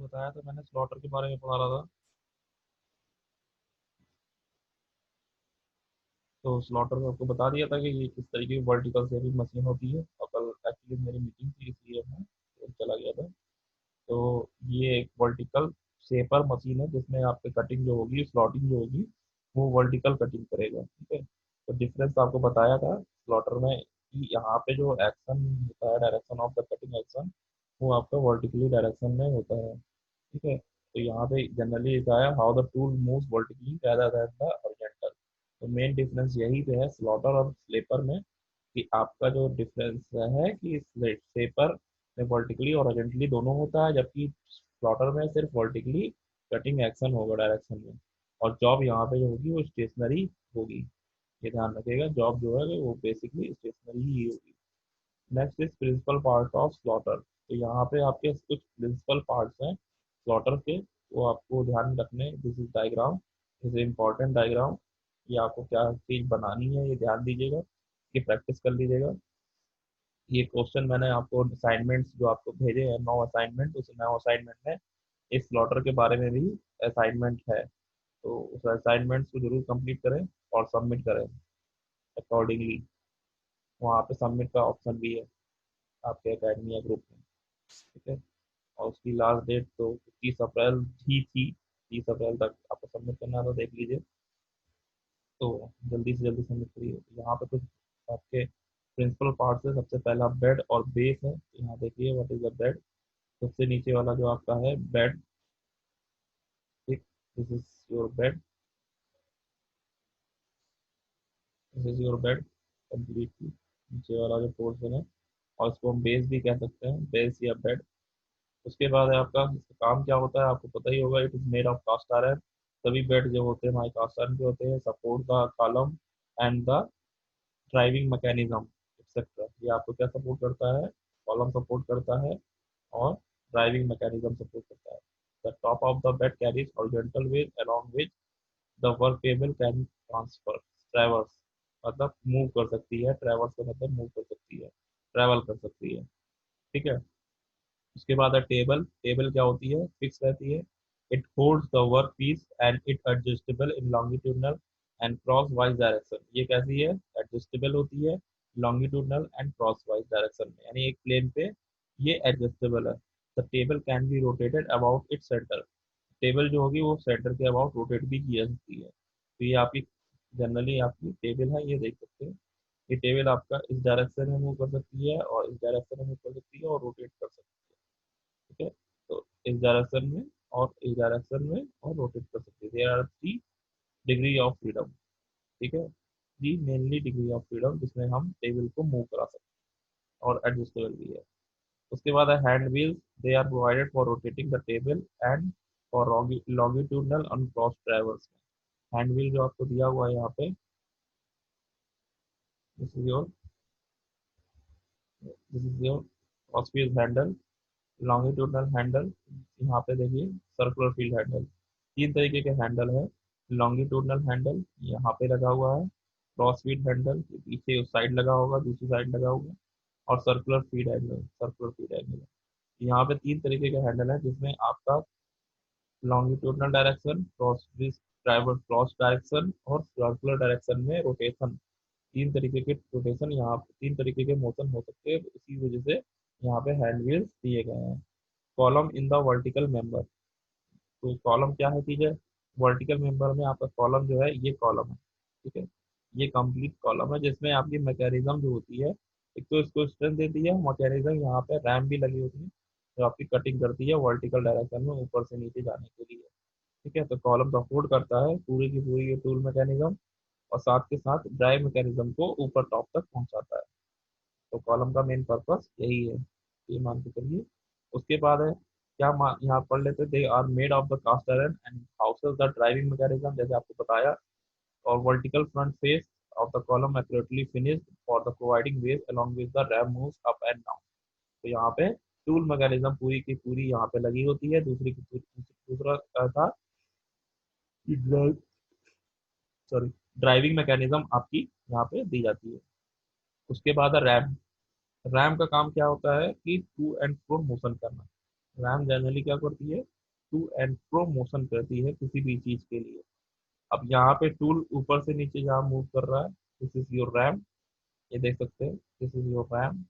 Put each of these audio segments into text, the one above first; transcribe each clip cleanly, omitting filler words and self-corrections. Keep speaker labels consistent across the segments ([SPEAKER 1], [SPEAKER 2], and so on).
[SPEAKER 1] बताया था मैंने, स्लॉटर के बारे में पढ़ा रहा था। तो स्लॉटर में आपको बता दिया था कि ये किस तरीके की वर्टिकल शेपिंग मशीन होती है, और कल एक्चुअली मेरी मीटिंग थी इसलिए मैं चला गया था। तो ये एक वर्टिकल शेपर मशीन है जिसमें आपकी कटिंग जो होगी, स्लॉटिंग जो होगी, वो वर्टिकल कटिंग करेगा। ठीक है, तो डिफरेंस आपको बताया था स्लॉटर में कि यहाँ पे जो एक्शन होता है, direction of the cutting action, वो आपका वर्टिकली डायरेक्शन में होता है। ठीक है, तो यहाँ पे जनरली लिखा है how the tool moves vertically rather than the horizontal. तो मेन डिफरेंस यही पे है स्लॉटर और स्लेपर में, कि आपका जो डिफरेंस है कि स्लेपर में वर्टिकली और हॉरिजॉन्टली दोनों होता है, जबकि स्लॉटर में सिर्फ वर्टिकली कटिंग एक्शन होगा डायरेक्शन में, और जॉब यहाँ पे जो होगी वो स्टेशनरी होगी। ये ध्यान रखिएगा, जॉब जो है वो बेसिकली स्टेशनरी ही होगी। Next is principal part of slotter. तो यहाँ पे आपके कुछ प्रिंसिपल पार्ट्स हैं स्लॉटर के, वो आपको ध्यान में रखने। This is diagram, this is important diagram. ये आपको क्या चीज़ बनानी है ये ध्यान दीजिएगा, कि प्रैक्टिस कर लीजिएगा। ये क्वेश्चन मैंने आपको असाइनमेंट्स जो आपको भेजे हैं 9 असाइनमेंट, उस 9 असाइनमेंट में इस स्लॉटर के बारे में भी असाइनमेंट है। तो उस असाइनमेंट्स को जरूर कंप्लीट करें और सबमिट करें अकॉर्डिंगली। वहाँ पे सबमिट का ऑप्शन भी है आपके अकेडमी या ग्रुप में। ठीक है, और उसकी लास्ट डेट तो 30 अप्रैल ही थी। 30 अप्रैल तक आपको सबमिट करना था, देख लीजिए। तो जल्दी से जल्दी सबमिट करिए। यहाँ पे कुछ आपके प्रिंसिपल पार्ट्स है। सबसे पहला बेड और बेस है। यहाँ देखिए व्हाट इज द बेड। सबसे नीचे वाला जो आपका है बेड, ठीक, this is your bed, this is your bed completely. नीचे वाला जो पोर्शन है, और इसको हम बेस भी कह सकते हैं, बेस या बेड। उसके बाद है आपका, इसका काम क्या होता है आपको पता ही होगा, it is made of cast iron. सभी बेड जो होते हैं हमारे कास्ट आयरन के होते हैं। Support the column and the driving mechanism etcetera. ये आपको क्या सपोर्ट करता है, कॉलम सपोर्ट करता है, और ड्राइविंग मैकेनिज्म सपोर्ट करता है। The top of the bed carries horizontal ways along with the work table can transfer traverse, मतलब मूव कर सकती है। ट्रेवर्स का मतलब मूव कर सकती है, ट्रेवल कर सकती है। ठीक है, उसके बाद है टेबल। टेबल क्या होती है, फिक्स रहती है। It holds the work piece and it adjustable in longitudinal and crosswise direction. ये कैसी है, एडजस्टेबल होती है longitudinal and crosswise direction में, यानी एक प्लेन पे ये एडजस्टेबल है। The table can be rotated about it centre. Table जो होगी वो सेंटर के अबाउट रोटेट भी की जा सकती है। तो ये आपकी जनरली आपकी टेबल है, ये देख सकते हैं। ये टेबल आपका इस डायरेक्शन में मूव कर सकती है, और इस डायरेक्शन में मूव कर सकती है, और रोटेट कर सकती है। ठीक है, तो इस डायरेक्शन में और इस डायरेक्शन में और रोटेट कर सकते हैं। There are 3 degree of freedom. ठीक है, 3 मेनली डिग्री ऑफ फ्रीडम जिसमें हम टेबल को मूव करा सकते हैं, और एडजस्टेबल भी है। उसके बाद है hand wheels. They are provided for rotating the table and for longitudinal and cross traverse. Hand wheel जो आपको दिया हुआ है यहाँ पे, this is your this is your cross wheel handle, longitudinal handle. यहाँ पे देखिए सर्कुलर फील्ड हैंडल। 3 तरीके के हैंडल है। लॉन्गिट्यूडनल हैंडल यहाँ पे लगा हुआ है, क्रॉस फीड हैंडल पीछे उस साइड लगा होगा, दूसरी साइड लगा होगा, और circular feed handle, circular feed handle. यहाँ पे 3 तरीके के हैंडल है, जिसमें आपका longitudinal direction, cross driver cross direction, और सर्कुलर डायरेक्शन में रोटेशन। 3 तरीके के रोटेशन यहाँ पे, 3 तरीके के मोशन हो सकते हैं, इसी वजह से यहाँ पे हैंड व्हील्स दिए गए हैं। Column in the vertical member. तो कॉलम क्या है चीज है, वर्टिकल मेंबर में आपका कॉलम जो है ये कॉलम है। ठीक है, ये कंप्लीट कॉलम है जिसमें आपकी मैकेनिज्म जो होती है, एक तो इसको स्ट्रेंथ देती है मैकेनिज्म, यहाँ पे रैम भी लगी होती है जो आपकी कटिंग करती है वर्टिकल डायरेक्शन में ऊपर से नीचे जाने के लिए। ठीक है, तो कॉलम सपोर्ट करता है पूरी की पूरी ये टूल मैकेनिज्म, और साथ के साथ ड्राइव मैकेनिज्म को ऊपर टॉप तक पहुंचाता है। तो कॉलम का मेन पर्पस यही है, ये मान के चलिए। उसके बाद है क्या, यहाँ पढ़ लेते, they are made of the cast iron and houses the driving mechanism, जैसे आपको बताया। और vertical front face of the column accurately finished for the providing ways along with the ram moves up and down. तो यहाँ पे tool mechanism पूरी की पूरी यहाँ पे लगी होती है। दूसरा था सॉरी, ड्राइविंग मैकेनिज्म आपकी यहाँ पे दी जाती है। उसके बाद है रैम। रैम का काम क्या होता है कि टू एंड फ्रो मोशन करना। रैम जनरली क्या करती है, टू एंड फ्रो मोशन करती है किसी भी चीज के लिए। अब यहाँ पे टूल ऊपर से नीचे जहाँ मूव कर रहा है, दिस इज योर रैम, ये देख सकते हैं, this is your ram,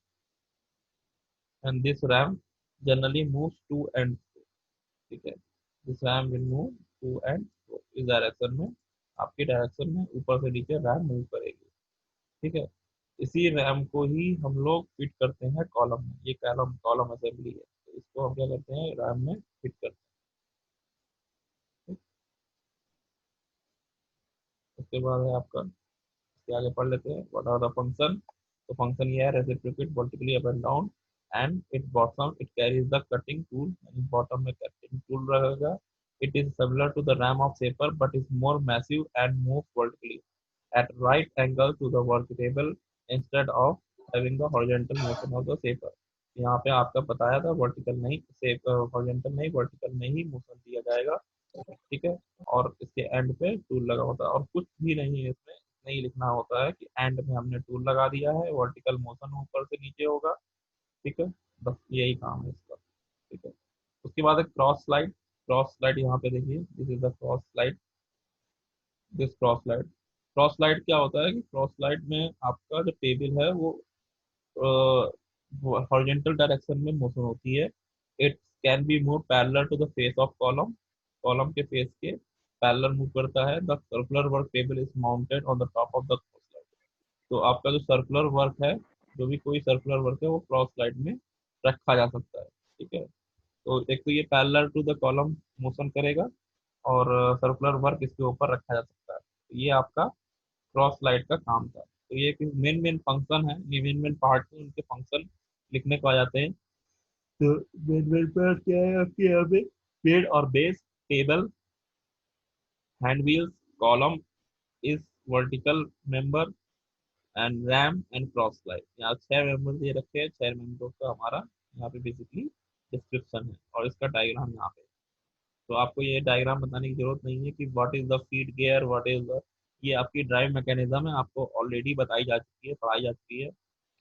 [SPEAKER 1] and this ram generally moves to and, ठीक है, this ram will move to and fro, इस डायरेक्शन में, आपकी डायरेक्शन में ऊपर से नीचे रैम मूव करेगी, ठीक है। इसी रैम को ही हम लोग फिट करते हैं कॉलम में, ये कॉलम कॉलम असेंबली है, तो इसको हम क्या करते हैं, रैम में फिट करते हैं। उसके बाद है आपका, इसके आगे पढ़ लेते हैं, व्हाट आर द फंक्शन। तो फंक्शन ये है, reciprocate vertically up and down, and it bottom it carries the cutting tool, यानी बॉटम में कटिंग टूल रहेगा। It is similar to the ram of shaper but is more massive and move vertically at right angle to the vertebral instead of having the horizontal motion of the shaper। यहाँ पे आपका बताया था vertical नहीं, horizontal नहीं, vertical में ही motion दिया जाएगा, ठीक है। और इसके एंड पे टूल लगा होता है, और कुछ भी नहीं है इसमें, नहीं लिखना होता है कि एंड में हमने टूल लगा दिया है, वर्टिकल मोशन ऊपर से नीचे होगा, ठीक है। बस यही काम है इसका, ठीक है। उसके बाद है क्रॉस स्लाइड। क्रॉस स्लाइड यहाँ पे देखिए, this is the cross slide, this cross slide. Cross slide क्या होता है कि क्रॉस स्लाइड में आपका जो टेबल है वो हॉरिजॉन्टल डायरेक्शन में मोशन होती है। It can be move parallel to the face of column, column के फेस के पैरेलल मूव करता है। The circular work table is mounted on the top of the cross slide. तो आपका जो सर्कुलर वर्क है, जो भी कोई सर्कुलर वर्क है वो क्रॉस स्लाइड में रखा जा सकता है, ठीक है। तो एक तो ये parallel to the column motion करेगा, और सर्कुलर वर्क इसके ऊपर रखा जा सकता है, तो ये आपका क्रॉस स्लाइड का काम था। तो ये मेन मेन फंक्शन है, ये मेन मेन पार्ट है, उनके फंक्शन लिखने को आ जाते हैं। तो मेन मेन पार्ट क्या है आपके यहाँ पे, पेड़ और base, table, hand wheels, column, इस vertical member, and ram and cross slide. यहाँ 6 मेंबर दे रखे हैं, 6 मेंबरों का हमारा यहाँ पे बेसिकली डिस्क्रिप्शन है, और इसका डायग्राम यहाँ पे। तो आपको ये डायग्राम बताने की जरूरत नहीं है कि what is the feed gear, what is the, ये आपकी ड्राइव मैकेनिज्म है, आपको ऑलरेडी बताई जा चुकी है, पढ़ाई जा चुकी है,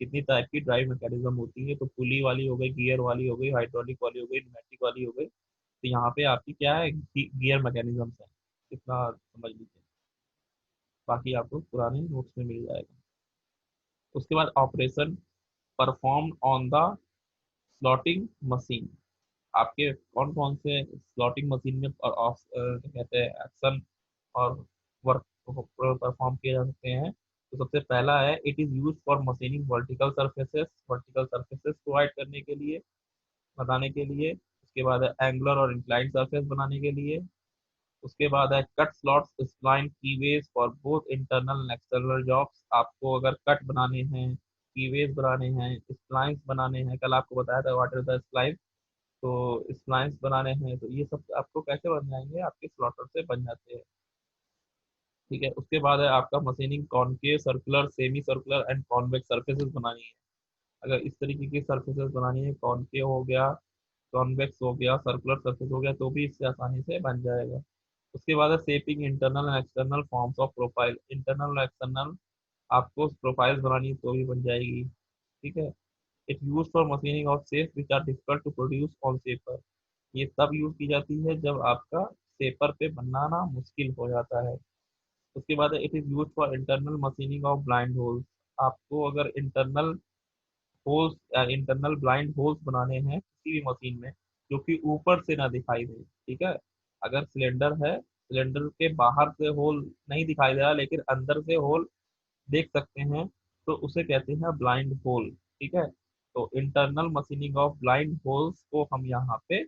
[SPEAKER 1] कितनी टाइप की ड्राइव मैकेनिज्म होती है। तो पुली वाली हो गई, गियर वाली हो गई, हाइड्रोलिक वाली हो गई, न्यूमेटिक वाली हो गई। तो यहाँ पे आपकी क्या है, गियर मैकेनिज्म है, इतना समझ लीजिए, बाकी आपको पुराने नोट्स में मिल जाएगा। उसके बाद operation perform on the slotting machine. आपके कौन कौन से स्लॉटिंग मशीन में क्या कहते हैं एक्शन और वर्क परफॉर्म किए जा सकते हैं। तो सबसे पहला है, it is use for machining vertical surfaces, vertical surfaces provide करने के लिए, बनाने के लिए। उसके बाद है एंगुलर और इंक्लाइंड सर्फेस बनाने के लिए। उसके बाद है cut slots spline keyways for both internal and external jobs. आपको अगर कट बनाने हैं, कीवेज बनाने हैं, स्प्लाइंस बनाने हैं, कल आपको बताया था व्हाट इज द स्प्लाइन, तो स्प्लाइंस बनाने हैं, तो ये सब आपको कैसे बन जाएंगे, आपके स्लॉटर से बन जाते हैं, ठीक है। उसके बाद है आपका machining concave, circular, semi circular and convex surfaces बनानी है। अगर इस तरीके की सर्फेसेस बनानी है, कॉनकेव हो गया, कॉन्वेक्स हो गया, सर्कुलर सर्फेस हो गया, तो भी इससे आसानी से बन जाएगा। उसके बाद है shaping internal and external forms of profile, internal और एक्सटर्नल आपको प्रोफाइल बनानी है तो भी बन जाएगी, ठीक है। It use for machining of shape which are difficult to produce on paper. ये तब यूज की जाती है जब आपका पेपर पे बनाना मुश्किल हो जाता है। उसके बाद it is use for internal machining of blind holes. आपको अगर इंटरनल होल्स या इंटरनल ब्लाइंड होल्स बनाने हैं किसी भी मशीन में, जो कि ऊपर से ना दिखाई दे, ठीक है। अगर सिलेंडर है, सिलेंडर के बाहर से होल नहीं दिखाई दे रहा लेकिन अंदर से होल देख सकते हैं, तो उसे कहते हैं ब्लाइंड होल, ठीक है। तो internal machining of blind holes को हम यहाँ पे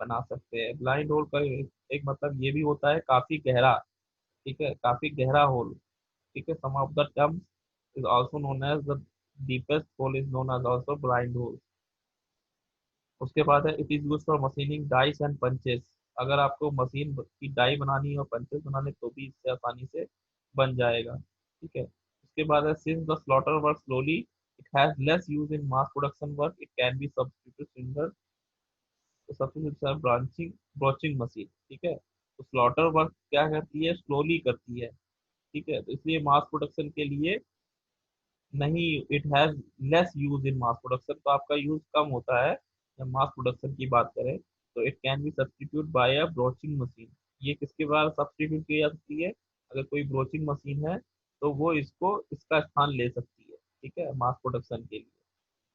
[SPEAKER 1] बना सकते हैं। ब्लाइंड होल का एक मतलब ये भी होता है काफी गहरा, ठीक है, काफी गहरा होल, ठीक है। Some of the terms is also known as the deepest hole is known as also blind hole. उसके बाद है it is use for machining dies and punches. अगर आपको मशीन की डाई बनानी है और पंचेस बनाने तो भी इससे आसानी से बन जाएगा, ठीक है। उसके बाद है since the slaughter work slowly it has less use in mass production work, it can be substitute branching broaching machine, ठीक है। तो स्लॉटर वर्क क्या करती है, स्लोली करती है, ठीक है, तो इसलिए मास प्रोडक्शन के लिए नहीं, it has less use in mass production, तो आपका यूज कम होता है जब मास प्रोडक्शन की बात करें। तो it can be substitute by a broaching machine. ये किसके द्वारा सब्स्टिट्यूट की जा सकती है? अगर कोई ब्रोचिंग मशीन है तो वो इसको इसका स्थान ले सकती है, ठीक है, मास प्रोडक्शन के लिए।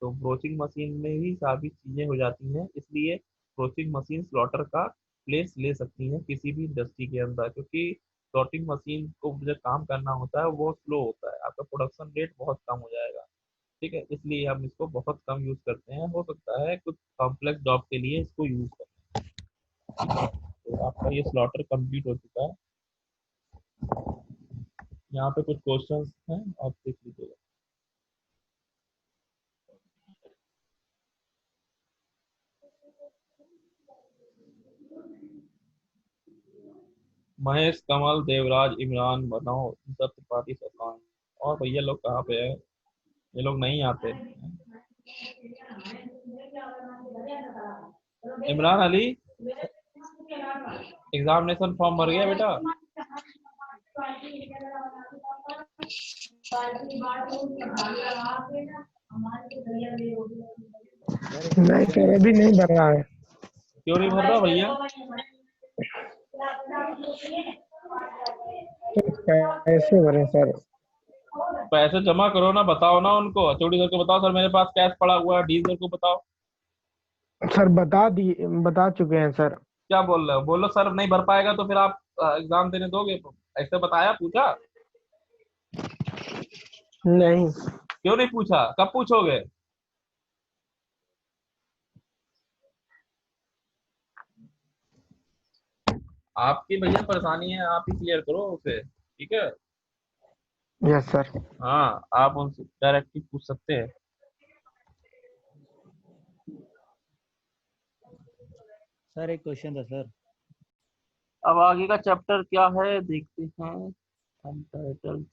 [SPEAKER 1] तो ब्रोचिंग मशीन में ही सारी चीजें हो जाती हैं, इसलिए ब्रोचिंग मशीन स्लॉटर का प्लेस ले सकती हैं किसी भी इंडस्ट्री के अंदर, क्योंकि स्लॉटिंग मशीन को जो काम करना होता है वो स्लो होता है, आपका प्रोडक्शन रेट बहुत कम हो जाएगा, ठीक है, इसलिए हम इसको बहुत कम यूज करते हैं। हो सकता है कुछ कॉम्प्लेक्स जॉब के लिए इसको यूज करें। तो आपका ये स्लॉटर कंप्लीट हो चुका है। यहाँ पे कुछ क्वेश्चंस हैं, आप देख लीजिएगा। महेश, कमल, देवराज, इमरान, मनोज, दत्त, त्रिपाठी, शशांक और भैया लोग कहाँ पे है? ये लोग नहीं आते। इमरान अली, एग्जामिनेशन फॉर्म भर गया बेटा?
[SPEAKER 2] नहीं सर, अभी नहीं भर रहा है।
[SPEAKER 1] क्यों नहीं भर रहा भैया?
[SPEAKER 2] तो कैसे भरे सर?
[SPEAKER 1] पैसे जमा करो ना, बताओ ना उनको, HOD सर को बताओ, सर मेरे पास कैश पड़ा हुआ है, डी सर को बताओ।
[SPEAKER 2] सर बता चुके हैं सर।
[SPEAKER 1] क्या बोल रहे हो? बोलो सर नहीं भर पाएगा तो फिर आप एग्जाम देने दोगे? ऐसे बताया, पूछा?
[SPEAKER 2] नहीं।
[SPEAKER 1] क्यों नहीं पूछा? कब पूछोगे? आपकी भैया परेशानी है, आप ही क्लियर करो उसे, ठीक है।
[SPEAKER 2] Yes sir.
[SPEAKER 1] हाँ, आप उनसे डायरेक्टली पूछ सकते हैं।
[SPEAKER 3] सर एक क्वेश्चन था सर।
[SPEAKER 1] अब आगे का चैप्टर क्या है देखते हैं। अनटाइटल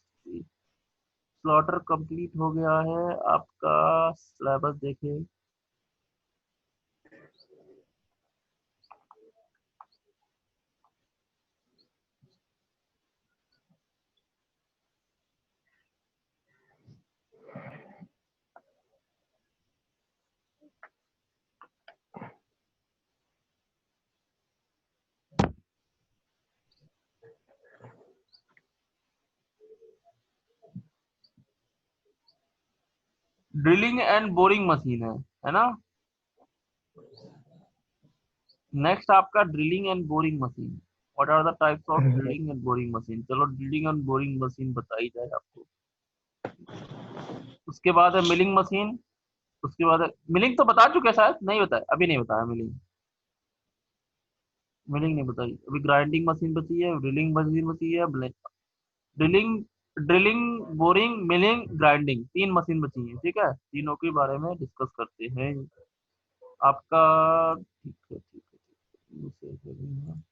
[SPEAKER 1] स्लॉटर कंप्लीट हो गया है आपका। सिलेबस देखें। ड्रिलिंग एंड बोरिंग मशीन है ना? नेक्स्ट आपका drilling and boring machine. What are the types of drilling and boring machine? चलो ड्रिलिंग एंड बोरिंग मशीन बताई जाए आपको। उसके बाद है मिलिंग मशीन। उसके बाद है मिलिंग, तो बता चुके हैं शायद, नहीं बताया अभी, नहीं बताया मिलिंग। मिलिंग नहीं बताई अभी। ग्राइंडिंग मशीन बची है, ड्रिलिंग मशीन बची है, drilling drilling boring milling grinding, तीन मशीन बची है, ठीक है, तीनों के बारे में डिस्कस करते हैं आपका। ठीक है, ठीक है, ठीक है।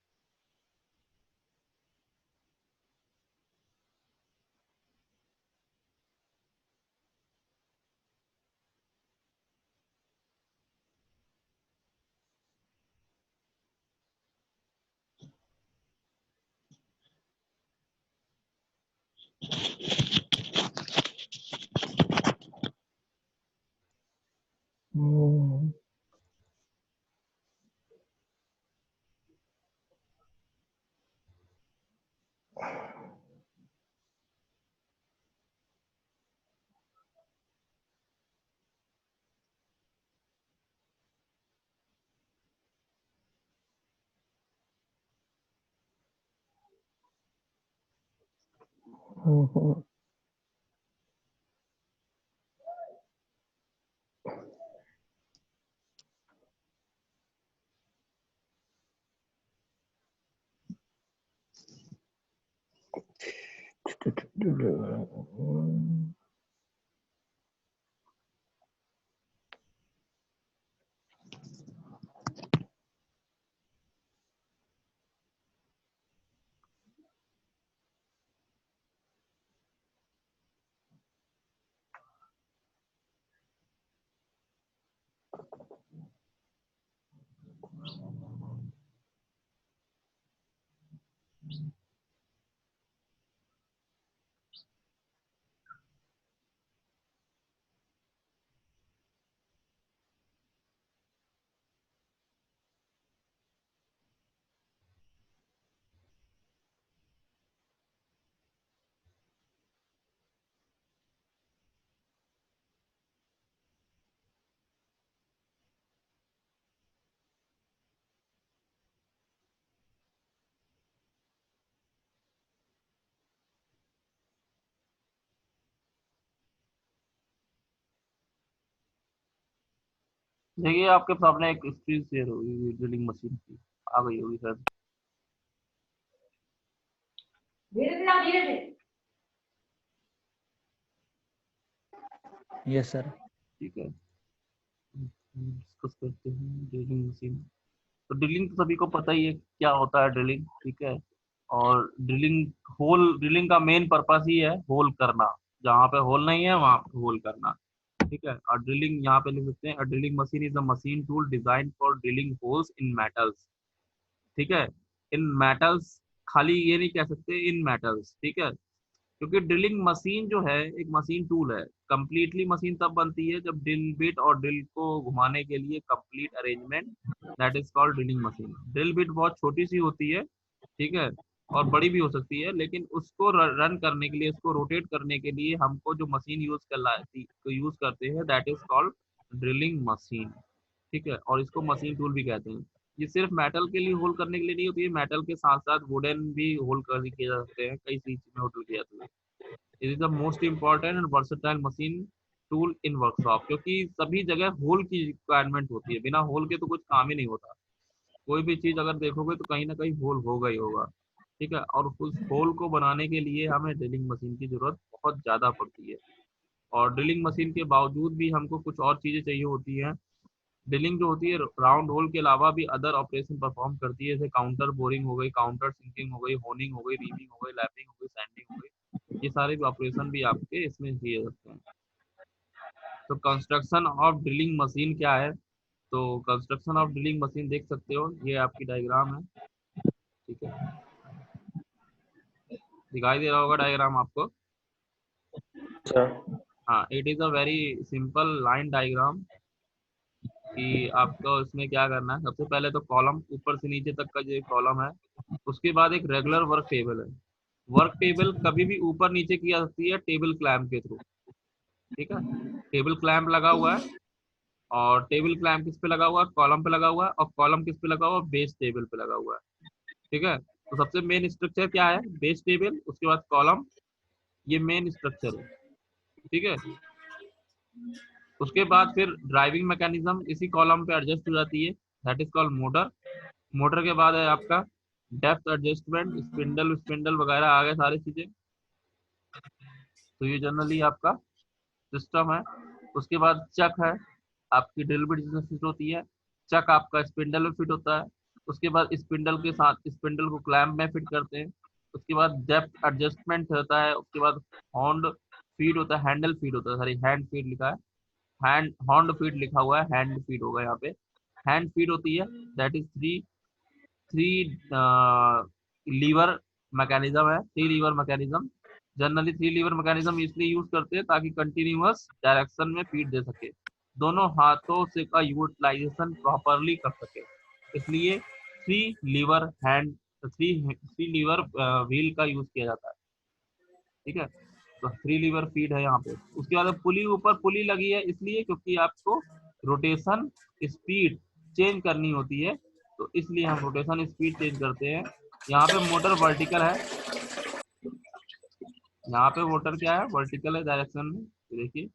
[SPEAKER 2] हम्म, हम्म, हम्म।
[SPEAKER 1] देखिए आपके सामने एक स्क्रीन शेयर होगी ड्रिलिंग मशीन की, आ गई होगी शायद।
[SPEAKER 3] Yes sir.
[SPEAKER 1] ठीक है, डिस्कस करते हैं ड्रिलिंग मशीन। तो ड्रिलिंग तो सभी को पता ही है क्या होता है ड्रिलिंग, ठीक है। और ड्रिलिंग का मेन पर्पस ही है होल करना, जहाँ पे होल नहीं है वहाँ पे होल करना, ठीक है। और ड्रिलिंग यहाँ पे लिख सकते हैं, drilling machine is a machine tool design for drilling holes in metals, ठीक है। इन मेटल्स, खाली ये नहीं कह सकते इन मेटल्स, ठीक है। क्योंकि ड्रिलिंग मशीन जो है एक मशीन टूल है। कंप्लीटली मशीन तब बनती है जब ड्रिल बिट और ड्रिल को घुमाने के लिए complete arrangement, that is called drilling machine. Drill bit बहुत छोटी सी होती है, ठीक है, और बड़ी भी हो सकती है, लेकिन उसको रन करने के लिए, उसको रोटेट करने के लिए हमको जो मशीन यूज करते हैं that is called drilling machine, ठीक है। और इसको मशीन टूल भी कहते हैं। ये सिर्फ मेटल के लिए होल करने के लिए नहीं होती है, मेटल के साथ साथ वुडन भी होल कर किए जा सकते हैं, कई चीज में होल किए जाते हैं। It is the most important and versatile machine tool in workshop, क्योंकि सभी जगह होल की रिक्वायरमेंट होती है, बिना होल के तो कुछ काम ही नहीं होता। कोई भी चीज अगर देखोगे तो कहीं ना कहीं होल होगा ही होगा, ठीक है। और उस होल को बनाने के लिए हमें ड्रिलिंग मशीन की जरूरत बहुत ज्यादा पड़ती है। और ड्रिलिंग मशीन के बावजूद भी हमको कुछ और चीजें चाहिए होती हैं। ड्रिलिंग जो होती है राउंड होल के अलावा भी अदर ऑपरेशन परफॉर्म करती है, जैसे काउंटर बोरिंग हो गई, काउंटर सिंकिंग हो गई, होनिंग हो गई, रीमिंग हो गई, लैपिंग हो गई, सैंडिंग हो गई। ये सारे भी ऑपरेशन भी आपके इसमें किए जाते हैं। तो कंस्ट्रक्शन ऑफ ड्रिलिंग मशीन क्या है? तो कंस्ट्रक्शन ऑफ ड्रिलिंग मशीन देख सकते हो, ये आपकी डायग्राम है, ठीक है। दिखाई दे रहा होगा डायग्राम आपको।
[SPEAKER 2] सर।
[SPEAKER 1] हाँ, it is a very simple line diagram कि आपको इसमें क्या करना है। सबसे पहले तो कॉलम ऊपर से नीचे तक का जो कॉलम है, उसके बाद एक रेगुलर वर्क टेबल है। वर्क टेबल कभी भी ऊपर नीचे की जा सकती है टेबल क्लैंप के थ्रू, ठीक है। टेबल क्लैंप लगा हुआ है, और टेबल क्लैंप किस पे लगा हुआ है? कॉलम पे लगा हुआ है। और कॉलम किस पे लगा हुआ है? बेस टेबल पे लगा हुआ है, ठीक है। तो सबसे मेन स्ट्रक्चर क्या है? बेस टेबल, उसके बाद कॉलम, ये मेन स्ट्रक्चर है, ठीक है। उसके बाद फिर ड्राइविंग मैकेनिज्म इसी कॉलम पे एडजस्ट हो जाती है, that is called motor. Motor के बाद है आपका डेप्थ एडजस्टमेंट, स्पिंडल स्पिंडल वगैरह आ गए सारी चीजें। तो ये जनरली आपका सिस्टम है। उसके बाद चक है, आपकी ड्रिल बिट जिसमें फिट होती है। चक आपका स्पिंडल में फिट होता है। उसके बाद स्पिंडल के साथ स्पिंडल को क्लैंप में फिट करते हैं। उसके बाद डेप्थ एडजस्टमेंट होता है। उसके बाद हॉन्ड फीड होता है, हैंडल फीड होता है, सॉरी हैंड फीड लिखा है, हैंड हॉन्ड फीड लिखा हुआ है, हैंड फीड होगा यहाँ पे। हैंड फीड होती है, that is three three lever mechanism है, three lever mechanism. Generally three lever mechanism इसलिए यूज करते हैं ताकि कंटिन्यूअस डायरेक्शन में फीड दे सके, दोनों हाथों से का यूटिलाइजेशन प्रॉपरली कर सके, इसलिए three liver hand three three liver wheel का यूज किया जाता है, ठीक है। तो थ्री लीवर फीड है यहाँ पे। उसके बाद पुली, ऊपर पुली लगी है इसलिए क्योंकि आपको रोटेशन स्पीड चेंज करनी होती है, तो इसलिए हम रोटेशन स्पीड चेंज करते हैं। यहाँ पे मोटर वर्टिकल है, यहाँ पे मोटर क्या है? वर्टिकल है डायरेक्शन में, ये देखिए,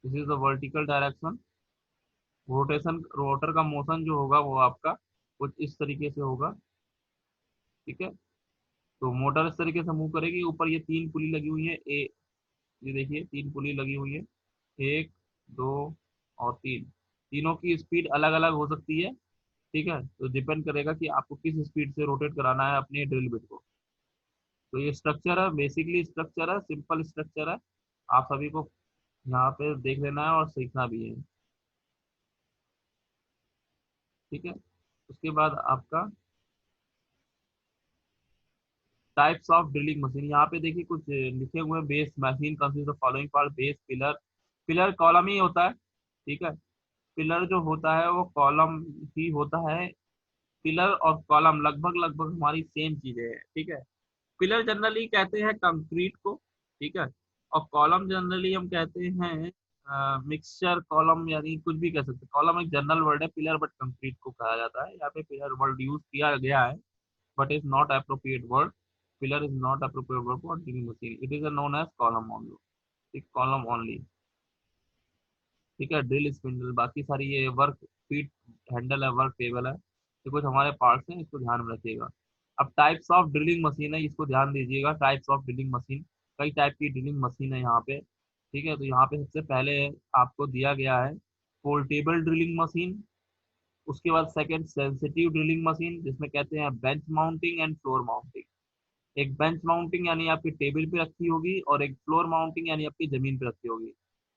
[SPEAKER 1] this is the vertical direction. Rotation, rotor का मोशन जो होगा वो आपका कुछ इस तरीके से होगा, ठीक है। तो मोटर इस तरीके से मूव करेगी। ऊपर ये तीन पुली लगी हुई है, ये देखिए तीन पुली लगी हुई है, एक, दो और तीन। तीनों की स्पीड अलग अलग हो सकती है, ठीक है। तो डिपेंड करेगा कि आपको किस स्पीड से रोटेट कराना है अपने ड्रिल बिट को। तो ये स्ट्रक्चर है, बेसिकली स्ट्रक्चर है, सिंपल स्ट्रक्चर है। आप सभी को यहाँ पे देख लेना है और सीखना भी है, ठीक है। उसके बाद आपका टाइप्स ऑफ ड्रिलिंग मशीन, यहाँ पे देखिए कुछ लिखे हुए हैं। Base machine consist of following part: base, pillar, pillar column ही होता है, ठीक है। पिलर जो होता है वो कॉलम ही होता है। पिलर और कॉलम लगभग लगभग हमारी सेम चीजें हैं, ठीक है। पिलर जनरली कहते हैं कंक्रीट को, ठीक है। और कॉलम जनरली हम कहते हैं मिक्सचर कॉलम, यानी कुछ भी कह सकते हैं। कॉलम एक जनरल वर्ड है, पिलर बट कंक्रीट को कहा जाता है। यहाँ पे पिलर वर्ड यूज किया गया है, but is not appropriate word. Pillar is not appropriate word for drilling machine. It is known as column only. एक column only. ठीक है, ड्रिल स्पिंडल, बाकी सारी ये वर्क फीट हैंडल है, वर्क टेबल है, ये कुछ हमारे पार्ट्स हैं, इसको ध्यान में रखिएगा। अब टाइप्स ऑफ ड्रिलिंग मशीन है, इसको ध्यान दीजिएगा। टाइप्स ऑफ ड्रिलिंग मशीन, कई टाइप की ड्रिलिंग मशीन है यहाँ पे। ठीक है, तो यहाँ पे सबसे पहले आपको दिया गया है पोर्टेबल ड्रिलिंग मशीन। उसके बाद सेकंड सेंसिटिव ड्रिलिंग मशीन, जिसमें कहते हैं bench mounting and floor mounting. एक बेंच माउंटिंग यानी आपकी टेबल पे रखी होगी, और एक फ्लोर माउंटिंग यानी आपकी जमीन पे रखी होगी,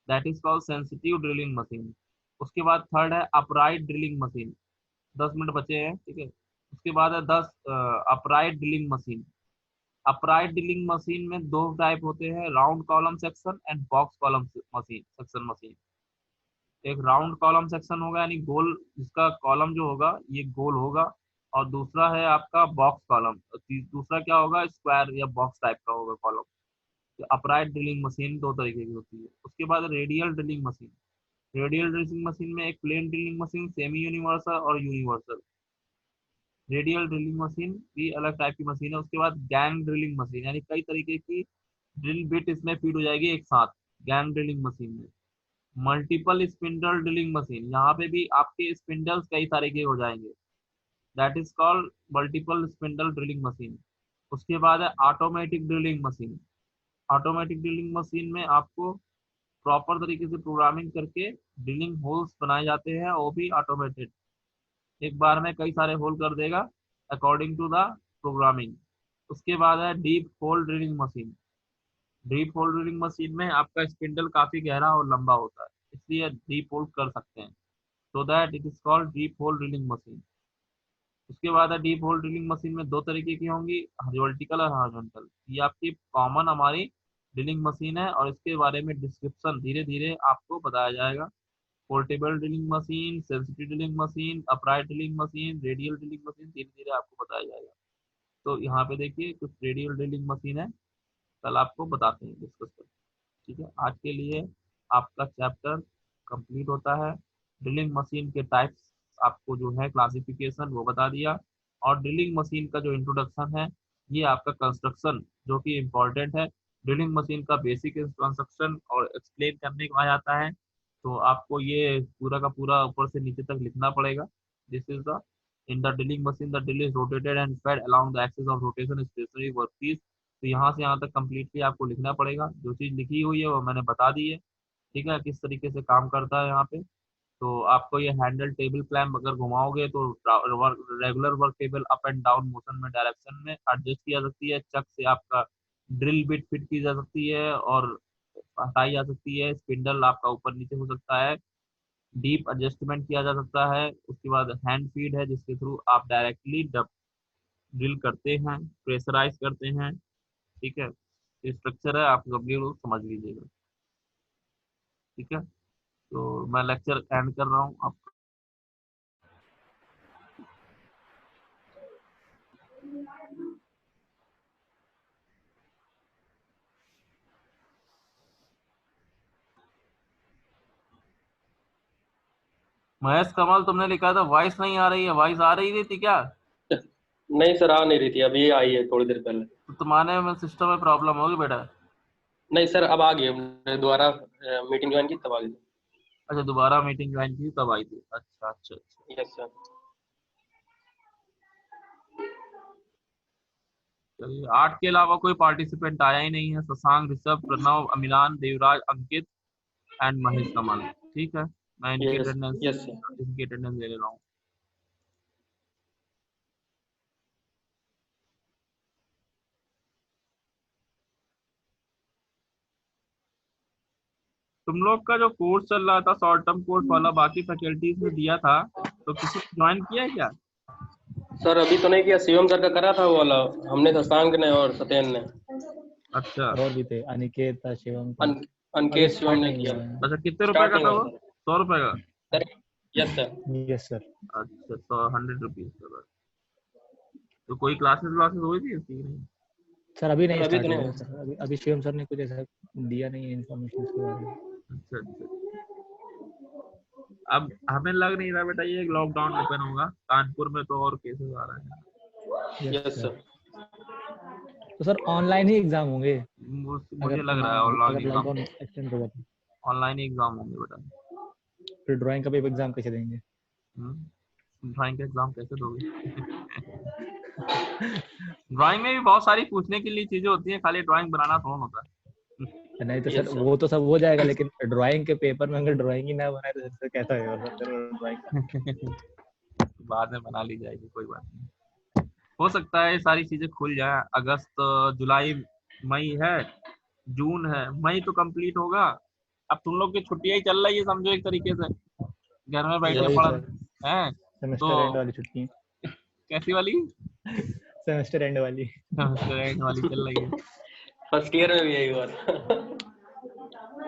[SPEAKER 1] that is called sensitive drilling machine. उसके बाद थर्ड है अपराइट ड्रिलिंग मशीन। 10 मिनट बचे हैं, ठीक है। उसके बाद है 10 upright drilling machine. Upright drilling machine में दो टाइप होते हैं, round column section and box column machine section machine. एक राउंड कॉलम सेक्शन होगा यानी गोल, जिसका कॉलम जो होगा ये गोल होगा, और दूसरा है आपका बॉक्स कॉलम, दूसरा क्या होगा, स्क्वायर या बॉक्स टाइप का होगा कॉलम। तो अपराइट ड्रिलिंग मशीन दो तरीके की होती है। उसके बाद radial drilling machine. Radial drilling machine में एक plane drilling machine, semi universal और यूनिवर्सल। रेडियल ड्रिलिंग मशीन भी अलग टाइप की मशीन है। उसके बाद गैंग ड्रिलिंग मशीन, यानी कई तरीके की ड्रिल बिट इसमें फीड हो जाएगी एक साथ, गैंग ड्रिलिंग मशीन में। मल्टीपल स्पिंडल ड्रिलिंग मशीन, यहाँ पे भी आपके स्पिंडल्स कई तरह के हो जाएंगे, that is called multiple spindle drilling machine. उसके बाद है automatic drilling machine. Automatic drilling machine में आपको प्रॉपर तरीके से प्रोग्रामिंग करके ड्रिलिंग होल्स बनाए जाते हैं, वो भी ऑटोमेटेड, एक बार में कई सारे होल कर देगा अकॉर्डिंग टू द प्रोग्रामिंग। उसके बाद है deep whole drilling machine. Deep whole drilling machine में आपका स्पिंडल काफी गहरा और लंबा होता है, इसलिए डीप होल कर सकते हैं, so that it is called deep whole drilling machine. उसके बाद है डीप होल ड्रिलिंग मशीन में दो तरीके की होंगी, वर्टिकल और हॉरिजॉन्टल। ये आपकी कॉमन हमारी ड्रिलिंग मशीन है, और इसके बारे में डिस्क्रिप्शन धीरे धीरे आपको बताया जाएगा। Portable drilling machine, sensitive drilling machine, upright drilling machine, radial drilling machine, धीरे धीरे आपको बताया जाएगा। तो यहाँ पे देखिए कुछ रेडियल ड्रिलिंग मशीन है, कल आपको बताते हैं, डिस्कस करते हैं। ठीक है, आज के लिए आपका चैप्टर कंप्लीट होता है। ड्रिलिंग मशीन के टाइप्स आपको जो है क्लासिफिकेशन वो बता दिया, और ड्रिलिंग मशीन का जो इंट्रोडक्शन है, ये आपका कंस्ट्रक्शन जो कि इम्पोर्टेंट है। ड्रिलिंग मशीन का बेसिक कंस्ट्रक्शन और एक्सप्लेन करने को आ जाता है, तो आपको ये पूरा का पूरा ऊपर से नीचे तक लिखना पड़ेगा। This is the in the drilling machine the drill is rotated and fed along the axis of rotation stationary workpiece. तो यहाँ से यहाँ तक कम्प्लीटली आपको लिखना पड़ेगा, जो चीज़ लिखी हुई है वो मैंने बता दी है। ठीक है, किस तरीके से काम करता है यहाँ पे। तो आपको ये हैंडल टेबल क्लैम्प अगर घुमाओगे तो regular work table up and down motion में डायरेक्शन में एडजस्ट किया सकती है। चक से आपका ड्रिल बिट फिट की जा सकती है और हटाई जा सकती है। स्पिंडल आपका ऊपर नीचे हो सकता है, डीप एडजस्टमेंट किया जा सकता है। उसके बाद हैंड फीड है, जिसके थ्रू आप डायरेक्टली ड्रिल करते हैं, प्रेशराइज करते हैं। ठीक है, स्ट्रक्चर है, आप सभी लोग समझ लीजिएगा। ठीक है, तो मैं लेक्चर एंड कर रहा हूँ आप। महेश कमल, तुमने लिखा था वॉइस नहीं आ रही है, वॉइस आ रही थी क्या?
[SPEAKER 4] नहीं सर, आ नहीं रही थी, अभी आई है थोड़ी देर पहले।
[SPEAKER 1] तो तुम्हारे में सिस्टम में प्रॉब्लम होगी बेटा।
[SPEAKER 4] नहीं सर, अब आ गई, हमने दोबारा मीटिंग ज्वाइन की तब आ गई।
[SPEAKER 1] अच्छा, दोबारा मीटिंग ज्वाइन की तब आई थी, अच्छा अच्छा अच्छा।
[SPEAKER 4] Yes sir.
[SPEAKER 1] चलिए, 8 के अलावा कोई पार्टिसिपेंट आया ही नहीं है। शशांक, ऋषभ, प्रणव, अमिलान, देवराज, अंकित एंड महेश कमल। ठीक है, मैं इनकी
[SPEAKER 4] यस
[SPEAKER 1] अटेंडेंस
[SPEAKER 4] यस सर।
[SPEAKER 1] ले ले रहा हूँ। तुम लोग का जो कोर्स चल रहा था शॉर्ट टर्म कोर्स वाला, बाकी फैकल्टीज ने दिया था, तो किसी ने ज्वाइन किया है क्या?
[SPEAKER 4] सर अभी तो नहीं किया, शिवम सर का करा था वो वाला, हमने शशांक ने और सत्यन ने।
[SPEAKER 1] अच्छा
[SPEAKER 3] और भी थे, अनिकेत था, शिवम था। अभी
[SPEAKER 4] अनकेत शिवम
[SPEAKER 3] स्टार्ट
[SPEAKER 4] ने
[SPEAKER 3] नहीं
[SPEAKER 4] किया।
[SPEAKER 3] हुआ है।
[SPEAKER 1] अच्छा, कितने रुपए का
[SPEAKER 4] स्टार्टिंग
[SPEAKER 1] था
[SPEAKER 4] में
[SPEAKER 1] वो?
[SPEAKER 4] सर।
[SPEAKER 1] 100 रुपए का?
[SPEAKER 4] Sir yes sir.
[SPEAKER 3] Yes sir.
[SPEAKER 1] अच्छा, तो 100 रुपीज का था। तो कोई क्लासेस व्लासेस हुई थी इसकी कि नहीं?
[SPEAKER 3] सर अभी
[SPEAKER 4] सर
[SPEAKER 3] नहीं
[SPEAKER 4] अभी तो
[SPEAKER 3] स्टार्ट
[SPEAKER 4] नहीं
[SPEAKER 3] हुआ है
[SPEAKER 4] हुआ।
[SPEAKER 3] सर। अभी अभी शिवम सर ने कुछ ऐसा दिया नहीं है इन्फॉर्मेशन इसके बारे में।
[SPEAKER 1] अच्छा अच्छा। अब हमें लग नहीं रहा बेटा ये लॉकडाउन ओपन होगा कानपुर में, तो और केसेस आ रहे हैं।
[SPEAKER 3] Yes
[SPEAKER 4] yes
[SPEAKER 3] sir.
[SPEAKER 4] सर।
[SPEAKER 3] तो सर ऑनलाइन ही एग्जाम होंगे
[SPEAKER 1] मुझे
[SPEAKER 3] अगर
[SPEAKER 1] लग रहा है ऑनलाइन
[SPEAKER 3] अगर
[SPEAKER 1] एग्जाम,
[SPEAKER 3] लॉकडाउन एक्सटेंड होगा तो।
[SPEAKER 1] ऑनलाइन एग्जाम होंगे बेटा।
[SPEAKER 3] फिर ड्राइंग का पेपर एग्जाम कैसे देंगे?
[SPEAKER 1] ड्राइंग का एग्जाम कैसे दोगे? ड्राइंग में भी बहुत सारी पूछने के लिए चीजें होती हैं, खाली ड्राइंग बनाना थोड़ा होता है।
[SPEAKER 3] नहीं तो
[SPEAKER 4] Yes,
[SPEAKER 3] सर
[SPEAKER 4] sir.
[SPEAKER 3] वो तो सब हो जाएगा, लेकिन ड्राइंग के पेपर में अगर ड्राइंग ही ना बनाए तो सर कैसा होगा सर ड्राइंग?
[SPEAKER 1] बाद में बना ली जाएगी, कोई बात नहीं। हो सकता है ये सारी चीजें खुल जाए। अगस्त, जुलाई, मई है, जून है, मई तो कंप्लीट होगा। अब तुम लोग की छुट्टियां ही चल रही है समझो एक तरीके से, घर में बैठ के
[SPEAKER 3] वही
[SPEAKER 4] Yes.
[SPEAKER 1] पढ़
[SPEAKER 3] सर,
[SPEAKER 1] हैं तो।
[SPEAKER 3] सेमेस्टर एंड वाली छुट्टी,
[SPEAKER 1] कैसी वाली?
[SPEAKER 3] सेमेस्टर एंड वाली।
[SPEAKER 1] सेमेस्टर एंड वाली चल रही है।
[SPEAKER 4] फर्स्ट ईयर में भी यही हुआ था।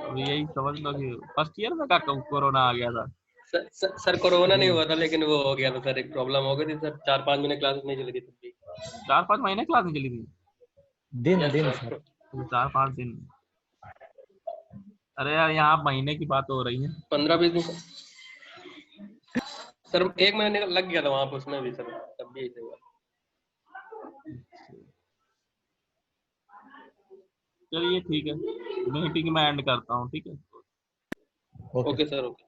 [SPEAKER 1] अब यही समझ लो कि फर्स्ट ईयर में का कोरोना आ गया था।
[SPEAKER 4] सर कोरोना नहीं
[SPEAKER 3] नहीं
[SPEAKER 4] हुआ था, लेकिन वो हो गया था सर, एक प्रॉब्लम हो गई थी सर, 4-5 महीने क्लास नहीं चली थी तब भी।
[SPEAKER 1] 4-5 महीने क्लास नहीं चली थी?
[SPEAKER 3] दिन
[SPEAKER 4] यस
[SPEAKER 3] दिन
[SPEAKER 4] सर,
[SPEAKER 3] सर।
[SPEAKER 1] 4-5 दिन? अरे यार यहाँ महीने की बात हो रही है।
[SPEAKER 4] 15-20 दिन सर, 1 महीने लग गया था वहां पे, उसमें भी सर तब भी ऐसे हुआ।
[SPEAKER 1] चलिए ठीक है, मीटिंग में एंड करता हूँ, ठीक है।
[SPEAKER 3] Okay
[SPEAKER 4] okay sir, okay.